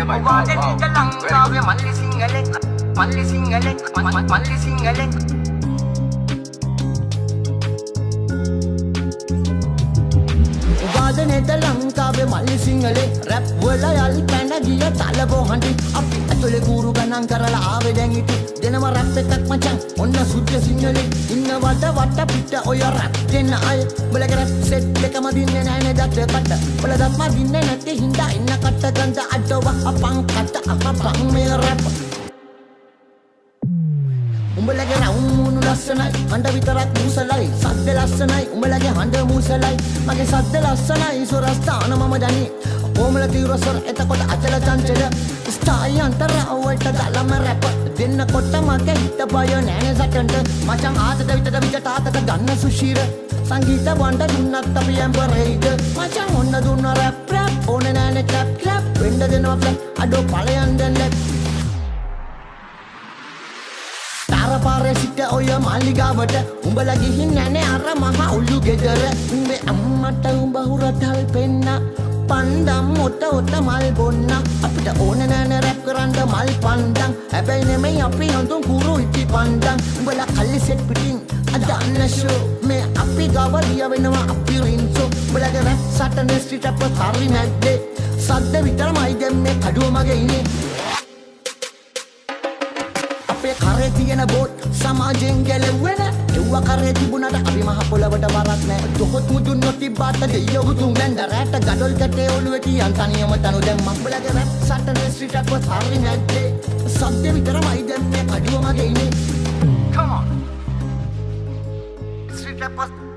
ලංකාවේ මල්ලි සිංහලෙක් මල්ලි සිංහලෙක් මල්ලි සිංහලෙක් වාදනේද ලංකාවේ මල්ලි සිංහලේ රැප් වල යල් පැන ගිය තලබෝ හඬි අපි ඇතුලේ කූරු ගණන් කරලා ආවේ දැන් ඉති දෙනම රැප් එකක් මචං ඔන්න සුද්ධ සිංහලේ ඉන්න වට පිට ඔය රැප් දෙන්න අය බලක රැප් සෙට් එකම දින්නේ නැහැ නේද කට බල දත්ම දින්නේ නැති හින්දා ඉන්න කට ගඳ අඩව අපං කට අපං මේ රැප් උඹලගේ රවුම් මූණු ලස්සනයි හඬ විතරක් මූසලයි සද්ද ලස්සනයි උඹලගේ හඬ මූසලයි මගේ සද්ද ලස්සනයි සොරස්ථාන මම දනි කොමල තිරසර එතකොට අචල චංචල ස්ටායි අන්තර අවල්ට දාලම රැප් දෙන්නකොට මගේ හිත බය නෑනේ සටන්ට මචං ආතට විතට තාතට ගන්න සුශීර සංගීත වණ්ඩ දුන්නත් අපි ඇම්බරේද මචං ඔන්න දුන්න රැප් ඕනේ නෑනේ ක්ලැප් වෙන්න දෙනවා ෆ්ලැප් අඩෝ ඵලයන් දැන් පාරේ සිට ඔය මාලිගාවට උඹලා ගිහින් නැනේ අර මහ උළු ගෙදර උඹේ අම්මට උඹ හුරතල් පෙන්න පණ්ඩම් ඔත මල් බොන්න අපිට ඕන නෑනේ රැප් කරන්න මල් පණ්ඩම් හැබැයි නෙමෙයි අපි හඳුන් කුරු ඉති පණ්ඩම් උඹලා කල්ලි සෙට් පිටින් අදන්න ෂෝ මේ අපි ගවලිය වෙනවා අපි රින්සෝ උඹලගේ රැප් සටන ස්ට්‍රීට් අප් හරි නැද්දේ සද්ද විතරමයි දැන් මේ කඩුව මගේ ඉන්නේ කරේ තියෙන බෝට් සමාජෙන් ගැලවෙන එව්ව කරේ තිබුණාට අපි මහ පොළවට වරක් නෑ දොහොත් මුදුන් නොතිබ්බාට දෙයියෝ තුන් නැන්ද රැට ගඩොල් කැටේ ඔළුවේ තියන් තනියම තනු දැන් මම්බලගේ රැප් සටන ස්ට්‍රීට් අප් හරි නැද්දේ සද්ද විතරමයි දැන් මේ කඩුව මගේ ඉන්නේ come on street rap